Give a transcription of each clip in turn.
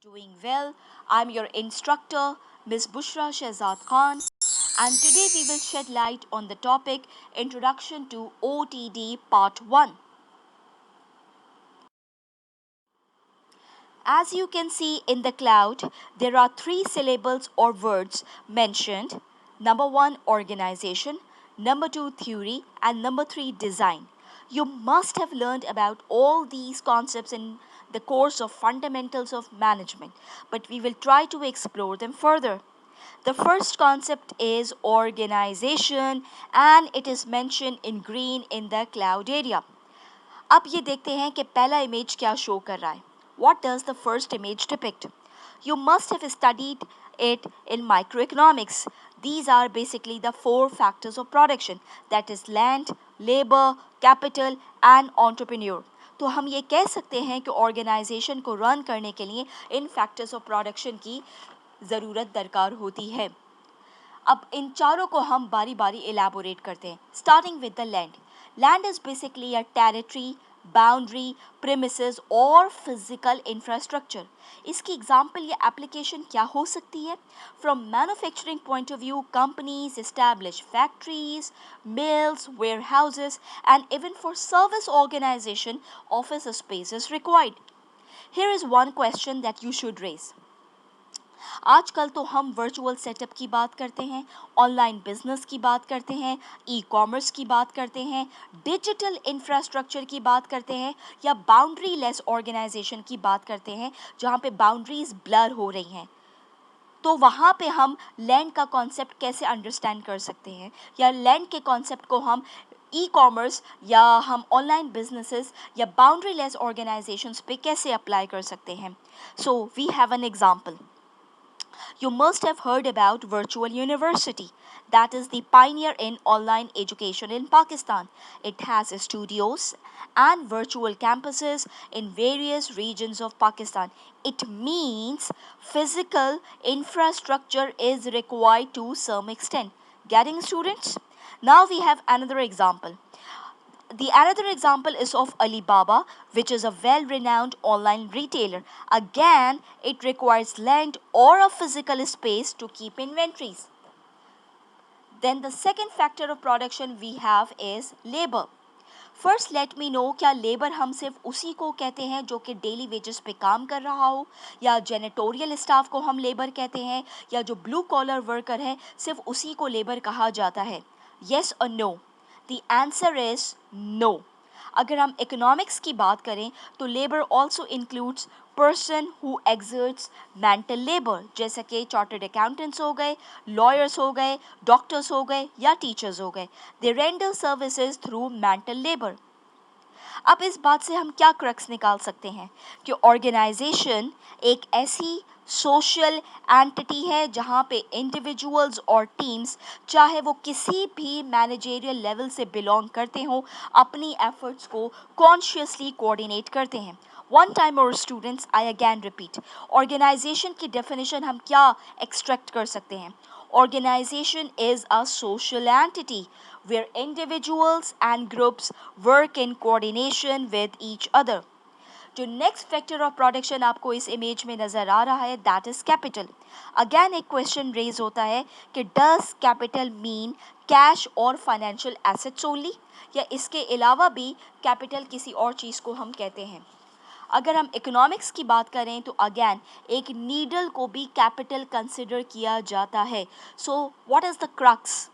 Doing well. I'm your instructor, Ms. Bushra Shehzad Khan, and today we will shed light on the topic Introduction to OTD Part 1. As you can see in the cloud, there are three syllables or words mentioned. Number one, organization. Number two, theory. And number three, design. You must have learned about all these concepts in the course of Fundamentals of Management, but we will try to explore them further. The first concept is organization and it is mentioned in green in the cloud area. अब ये देखते हैं कि पहला image क्या show कर रहा है. What does the first image depict? You must have studied it in microeconomics. These are basically the four factors of production, that is land, labor, capital and entrepreneur. तो हम ये कह सकते हैं कि ऑर्गेनाइजेशन को रन करने के लिए इन फैक्टर्स ऑफ प्रोडक्शन की ज़रूरत दरकार होती है. अब इन चारों को हम बारी बारी एलैबोरेट करते हैं. Starting with the land. Land is basically a territory, boundary, premises और फिजिकल इंफ्रास्ट्रक्चर. इसकी एग्जांपल या एप्लीकेशन क्या हो सकती है? From manufacturing point of view, companies establish factories, mills, warehouses, and even for service organization, office space is required. Here is one question that you should raise. आजकल तो हम virtual setup की बात करते हैं, ऑनलाइन बिजनेस की बात करते हैं, ई कॉमर्स की बात करते हैं, डिजिटल इंफ्रास्ट्रक्चर की बात करते हैं या बाउंड्री लेस ऑर्गेनाइजेशन की बात करते हैं जहाँ पे बाउंड्रीज ब्लर हो रही हैं. तो वहाँ पे हम लैंड का कॉन्सेप्ट कैसे अंडरस्टैंड कर सकते हैं या लैंड के कॉन्सेप्ट को हम ई कॉमर्स या हम ऑनलाइन बिजनेसेस या बाउंड्री लेस ऑर्गेनाइजेशंस पे कैसे अप्लाई कर सकते हैं. So we have an example. You must have heard about Virtual University. That is the pioneer in online education in Pakistan. It has studios and virtual campuses in various regions of Pakistan. It means physical infrastructure is required to some extent. Getting students? Now we have another example. The another example is of Alibaba, which is a well-renowned online retailer. Again, it requires land or a physical space to keep inventories. Then the second factor of production we have is labor. First let me know, क्या labour हम सिर्फ उसी को कहते हैं जो कि daily wages पे काम कर रहा हो, या जेनेटोरियल स्टाफ को हम लेबर कहते हैं, या जो ब्लू कॉलर वर्कर है सिर्फ उसी को लेबर कहा जाता है? येस और no? The answer is no. अगर हम इकोनॉमिक्स की बात करें तो labour also includes person who exerts mental labour, जैसे कि चार्टर्ड अकाउंटेंट्स हो गए, लॉयर्स हो गए, डॉक्टर्स हो गए या टीचर्स हो गए. They render services through mental labour. अब इस बात से हम क्या क्रक्स निकाल सकते हैं कि ऑर्गेनाइजेशन एक ऐसी सोशल एंटिटी है जहाँ पे इंडिविजुअल्स और टीम्स, चाहे वो किसी भी मैनेजरियल लेवल से बिलोंग करते हों, अपनी एफर्ट्स को कॉन्शियसली कोऑर्डिनेट करते हैं. वन टाइम और स्टूडेंट्स, आई अगैन रिपीट, ऑर्गेनाइजेशन की डेफिनेशन हम क्या एक्सट्रैक्ट कर सकते हैं? Organization is a social entity where individuals and groups work in coordination with each other. जो नेक्स्ट फैक्टर ऑफ प्रोडक्शन आपको इस इमेज में नज़र आ रहा है, दैट इज़ कैपिटल. अगेन एक क्वेश्चन रेज होता है कि डज कैपिटल मीन कैश और फाइनेंशियल एसेट्स ओनली, या इसके अलावा भी कैपिटल किसी और चीज़ को हम कहते हैं? अगर हम इकोनॉमिक्स की बात करें तो अगेन एक नीडल को भी कैपिटल कंसिडर किया जाता है. सो what is the crux?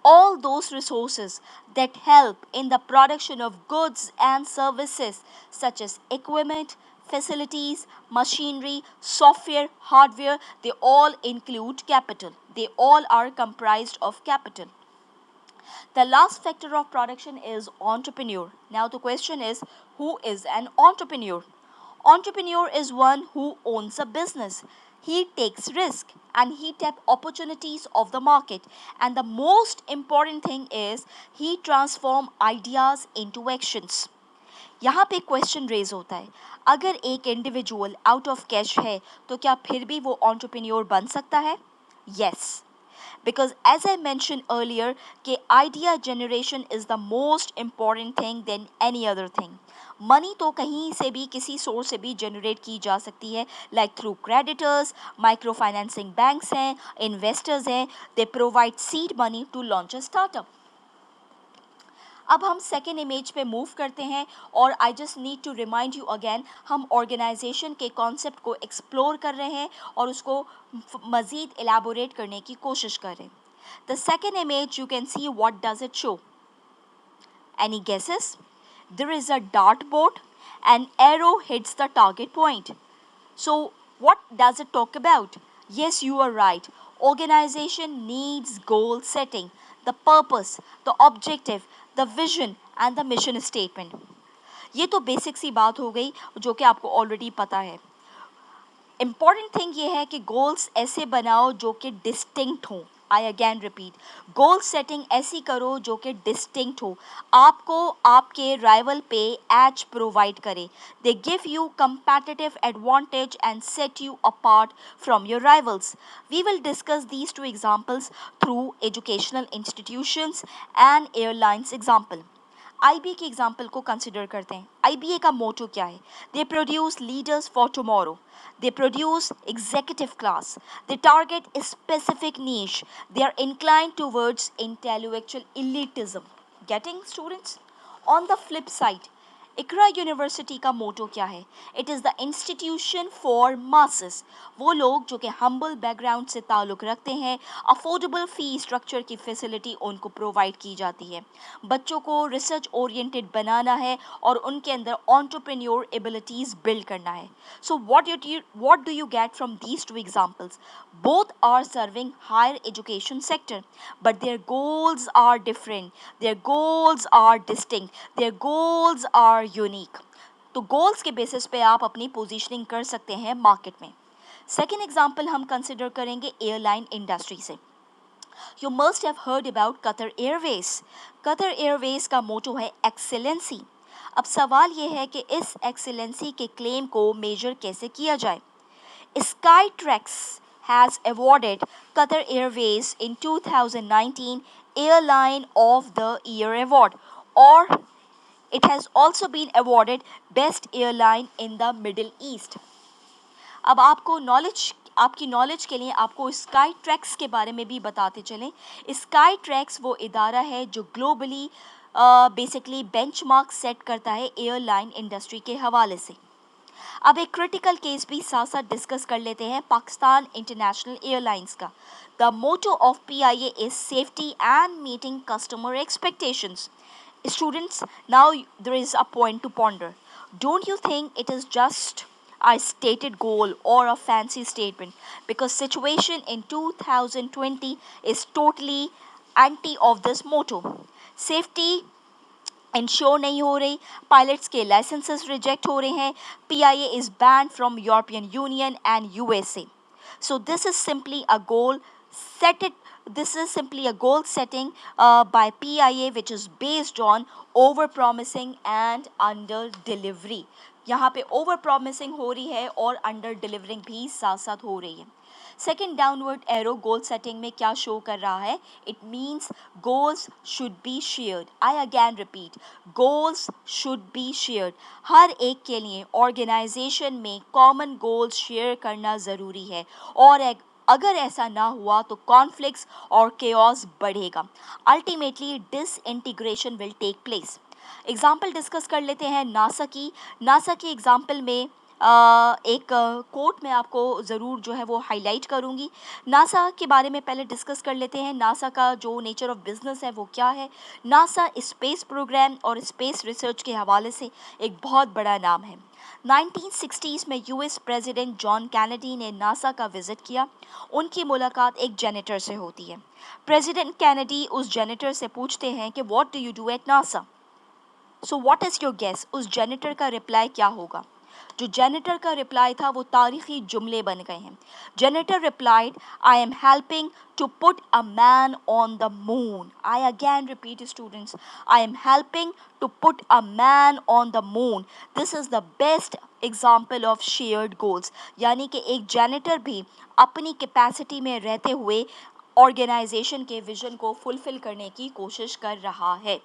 All those resources that help in the production of goods and services such as equipment, facilities, machinery, software, hardware, they all include capital. They all are comprised of capital. The last factor of production is entrepreneur. Now the question is, who is an entrepreneur? Entrepreneur is one who owns a business. He takes risk and he tap opportunities of the market. And the most important thing is he transform ideas into actions. यहाँ पे question raise होता है, अगर एक individual out of cash है तो क्या फिर भी वो एंटरप्रेन्योर बन सकता है? Yes. because as I mentioned earlier कि idea generation is the most important thing than any other thing. Money तो कहीं से भी किसी सोर्स से भी जनरेट की जा सकती है, like through creditors, micro financing banks हैं, इन्वेस्टर्स हैं, they provide seed money to launch a startup. अब हम सेकेंड इमेज पे मूव करते हैं और I just need to remind you again, हम ऑर्गेनाइजेशन के कॉन्सेप्ट को एक्सप्लोर कर रहे हैं और उसको मज़ीद एलैबोरेट करने की कोशिश कर रहे हैं. The second image you can see what does it show. Any guesses? There is a dartboard. An arrow hits the target point. So, what does it talk about? Yes, you are right. Organization needs goal setting, the purpose, the objective, the vision, and the mission statement. ये तो basic सी बात हो गई जो कि आपको already पता है. इम्पॉर्टेंट थिंग ये है कि गोल्स ऐसे बनाओ जो कि डिस्टिंक्ट हो. I again repeat, goal setting ऐसी करो जो कि डिस्टिंक्ट हो, आपको आपके राइवल पे एज प्रोवाइड करे. They give you competitive advantage and set you apart from your rivals. We will discuss these two examples through educational institutions and airlines example. IBA के एग्जाम्पल को कंसिडर करते हैं. IBA का motto क्या है? They produce leaders for tomorrow. They produce executive class. They target a specific niche. They are inclined towards intellectual elitism. Getting students? On the flip side, Iqra university का motto क्या है? It is the institution for masses. वो लोग जो कि humble background से ताल्लुक़ रखते हैं, अफोर्डेबल फ़ी स्ट्रक्चर की फैसिलिटी उनको प्रोवाइड की जाती है. बच्चों को रिसर्च ओरिएंटेड बनाना है और उनके अंदर एंटरप्रेन्योर एबिलिटीज़ बिल्ड करना है. सो what do you get from these two examples? Both are serving higher education sector, but their goals are different. Their goals are distinct. Their goals are unique. तो goals के basis पे आप अपनी positioning कर सकते हैं मार्केट में. Second example हम कंसिडर करेंगे एयरलाइन इंडस्ट्री से. You must have heard about Qatar Airways. Qatar Airways का मोटो है एक्सेलेंसी. अब सवाल ये है कि इस एक्सेलेंसी के क्लेम को मेजर कैसे किया जाए. Skytrax has awarded Qatar Airways in 2019 Airline of the Year award, or it has also been awarded Best Airline in the Middle East. अब आपकी नॉलेज के लिए आपको स्काई ट्रैक्स के बारे में भी बताते चलें. स्काई ट्रैक्स वो इदारा है जो ग्लोबली बेसिकली बेंचमार्क सेट करता है एयरलाइन इंडस्ट्री के हवाले से. अब एक क्रिटिकल केस भी साथ साथ डिस्कस कर लेते हैं पाकिस्तान इंटरनेशनल एयरलाइंस का. The motto of PIA is safety and meeting customer expectations. Students, now there is a point to ponder. Don't you think it is just a stated goal or a fancy statement? Because situation in 2020 is totally anti of this motto. Safety ensure नहीं हो रही, pilots के licences reject हो रहे हैं, PIA is banned from European union and USA. So this is simply a goal set this is simply a goal setting by PIA which is based on over promising and under delivery. यहाँ पे over promising हो रही है और under delivering भी साथ साथ हो रही है. Second downward arrow goal setting में क्या शो कर रहा है? It means goals should be shared. I again repeat, goals should be shared. हर एक के लिए ऑर्गेनाइजेशन में कॉमन गोल्स शेयर करना ज़रूरी है और अगर ऐसा ना हुआ तो कॉन्फ्लिक्ट्स और केओस बढ़ेगा. Ultimately disintegration will take place. Example discuss कर लेते हैं नासा की एग्जाम्पल में एक कोट मैं आपको ज़रूर जो है वो हाईलाइट करूँगी. नासा के बारे में पहले डिस्कस कर लेते हैं. नासा का जो नेचर ऑफ बिजनेस है वो क्या है. नासा स्पेस प्रोग्राम और स्पेस रिसर्च के हवाले से एक बहुत बड़ा नाम है. 1960s में यूएस प्रेसिडेंट जॉन कैनेडी ने नासा का विजिट किया. उनकी मुलाकात एक जेनेटर से होती है. प्रेसिडेंट कैनेडी उस जेनेटर से पूछते हैं कि what do you do at NASA. So what is your guess? उस जेनेटर का रिप्लाई क्या होगा? जो जेनेटर का रिप्लाई था वो तारीखी जुमले बन गए हैं. Janitor replied, I am helping to put a man on the moon. I again repeat students, I am helping to put a man on the moon. This is the best example of shared goals. यानी कि एक generator भी अपनी capacity में रहते हुए organisation के vision को फुलफिल करने की कोशिश कर रहा है।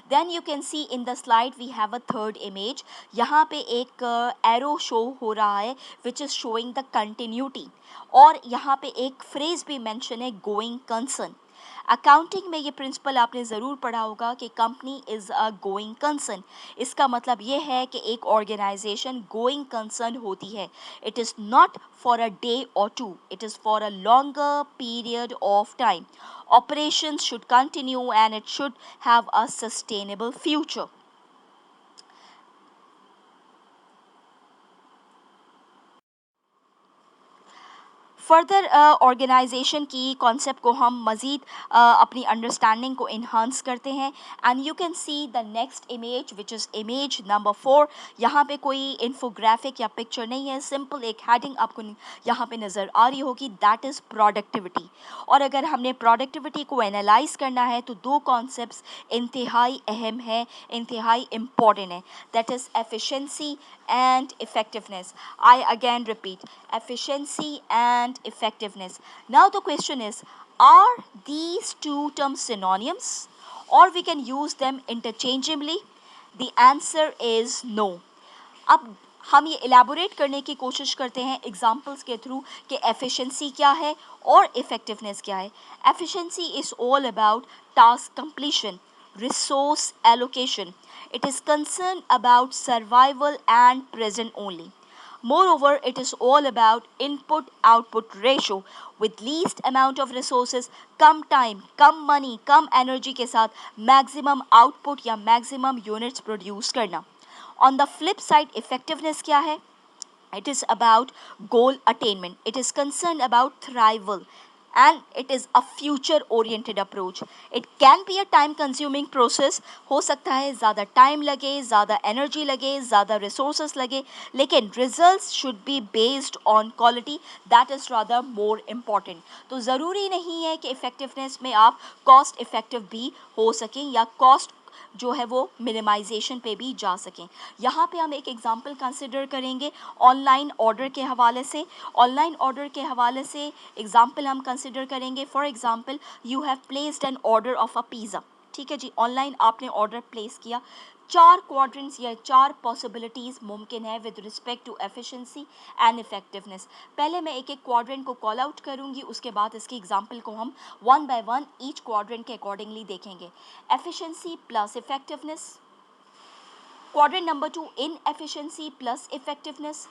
Then you can see in the slide we have a third image. यहाँ पे एक arrow show हो रहा है which is showing the continuity, और यहाँ पे एक phrase भी mention है going concern. अकाउंटिंग में ये प्रिंसिपल आपने ज़रूर पढ़ा होगा कि company is a going concern. इसका मतलब ये है कि एक ऑर्गेनाइजेशन गोइंग कंसर्न होती है। It is not for a day और two, it is for a longer period of time. Operations should continue and it should have a sustainable future. Further organisation की कॉन्सेप्ट को हम मज़ीद अपनी understanding को enhance करते हैं, and you can see the next image which is image number 4. यहाँ पे कोई इन्फोग्राफिक या पिक्चर नहीं है, सिंपल एक हेडिंग आपको यहाँ पे नज़र आ रही होगी, दैट इज़ प्रोडक्टिविटी. और अगर हमने प्रोडक्टिविटी को एनालाइज करना है तो दो कॉन्सेप्ट्स इंतहाई अहम है, इंतहाई इम्पॉर्टेंट है, that is efficiency and effectiveness. I again repeat, efficiency and effectiveness. Now the question is, are these two terms synonyms or we can use them interchangeably? The answer is no. अब हम ये elaborate करने की कोशिश करते हैं examples के through कि efficiency क्या है और effectiveness क्या है. Efficiency is all about task completion, resource allocation. It is concerned about survival and present only. Moreover, it is all about input-output ratio. With least amount of resources, come time, come money, come energy के साथ maximum output या maximum units produce करना. On the flip side, effectiveness क्या है? It is about goal attainment. It is concerned about thrival, and it is a future oriented approach. It can be a time consuming process. हो सकता है ज़्यादा time लगे, ज़्यादा energy लगे, ज़्यादा resources लगे, लेकिन results should be based on quality. That is rather more important. तो ज़रूरी नहीं है कि effectiveness में आप cost effective भी हो सकें या cost जो है वो मिनिमाइजेशन पे भी जा सकें. यहाँ पे हम एक एग्जांपल कंसिडर करेंगे ऑनलाइन ऑर्डर के हवाले से. ऑनलाइन ऑर्डर के हवाले से एग्जांपल हम कंसिडर करेंगे. For example, you have placed an order of a pizza. ठीक है जी, ऑनलाइन आपने ऑर्डर प्लेस किया. चार क्वाड्रेंट्स या चार पॉसिबिलिटीज़ मुमकिन है with respect to efficiency and effectiveness. पहले मैं एक एक क्वाड्रेंट को कॉल आउट करूंगी, उसके बाद इसकी एग्जांपल को हम one by one each quadrant के अकॉर्डिंगली देखेंगे. Efficiency plus effectiveness. Quadrant number 2, inefficiency plus effectiveness.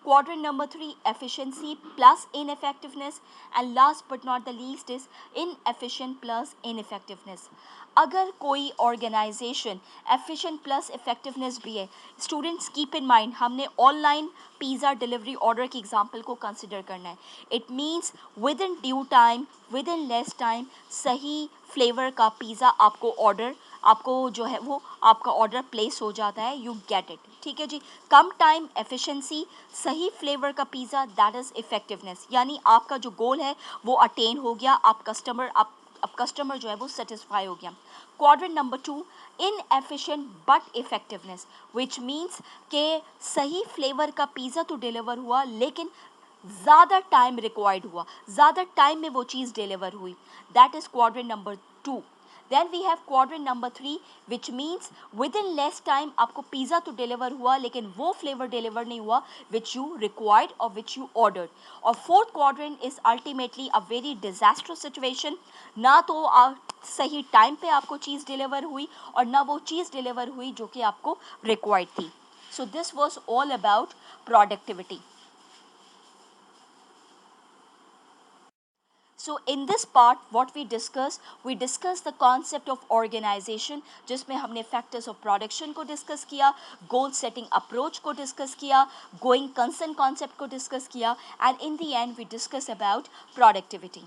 Quadrant number 3, efficiency plus ineffectiveness. And last but not the least is inefficient plus ineffectiveness. अगर कोई ऑर्गेनाइजेशन एफिशिएंट प्लस इफेक्टिवनेस भी है, students keep in mind हमने online pizza delivery order की example को consider करना है. It means with in due time, with in less time सही फ्लेवर का पिज़्ज़ा आपको जो है वो आपका ऑर्डर प्लेस हो जाता है, यू गेट इट. ठीक है जी, कम टाइम, एफिशिएंसी, सही फ्लेवर का पिज़्ज़ा, दैट इज़ इफेक्टिवनेस. यानी आपका जो गोल है वो अटेन हो गया, अब कस्टमर जो है वो सेटिस्फाई हो गया. Quadrant number 2, inefficient but effectiveness, which means के सही फ्लेवर का पिज़्ज़ा तो डिलीवर हुआ लेकिन ज़्यादा टाइम रिक्वायर्ड हुआ, ज़्यादा टाइम में वो चीज़ डिलीवर हुई. That is quadrant number 2. Then we have quadrant number 3, which means within less time आपको पिज़्ज़ा तो डिलीवर हुआ लेकिन वो फ्लेवर डिलीवर नहीं हुआ which you required or which you ordered. और fourth quadrant is ultimately a very disastrous situation. ना तो सही टाइम पे आपको चीज़ डिलीवर हुई और ना वो चीज़ डिलीवर हुई जो कि आपको रिक्वायर्ड थी. So this was all about productivity. So in this part what we discussed the concept of organization, जिसमें हमने factors of production को discuss किया, goal setting approach को discuss किया, going concern concept को discuss किया, and in the end we discuss about productivity.